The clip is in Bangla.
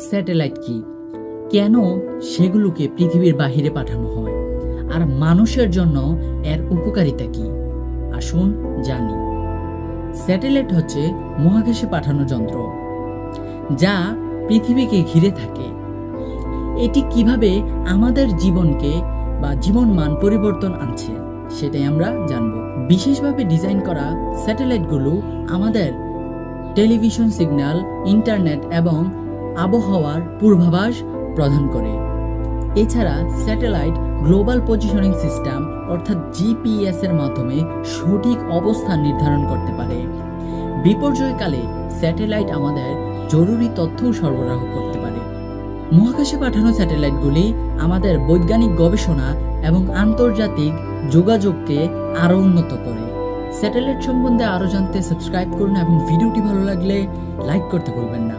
স্যাটেলাইট কি, কেন সেগুলোকে পৃথিবীর বাহিরে পাঠানো হয়, আর মানুষের জন্য এর উপকারিতা কি, আসুন জানি। স্যাটেলাইট হচ্ছে মহাকাশে পাঠানো যন্ত্র যা পৃথিবীকে ঘিরে থাকে। এটি কিভাবে আমাদের জীবনকে বা জীবন মান পরিবর্তন আনছে সেটাই আমরা জানব। বিশেষভাবে ডিজাইন করা স্যাটেলাইটগুলো আমাদের টেলিভিশন সিগন্যাল, ইন্টারনেট এবং আবহাওয়ার পূর্বাভাস প্রদান করে। এছাড়া স্যাটেলাইট গ্লোবাল পজিশনিং সিস্টেম অর্থাৎ জিপিএস এর মাধ্যমে সঠিক অবস্থান নির্ধারণ করতে পারে। বিপর্যয়কালে স্যাটেলাইট আমাদের জরুরি তথ্য সরবরাহ করতে পারে। মহাকাশে পাঠানো স্যাটেলাইটগুলি আমাদের বৈজ্ঞানিক গবেষণা এবং আন্তর্জাতিক যোগাযোগকে আরও উন্নত করে। স্যাটেলাইট সম্বন্ধে আরও জানতে সাবস্ক্রাইব করুন এবং ভিডিওটি ভালো লাগলে লাইক করতে ভুলবেন না।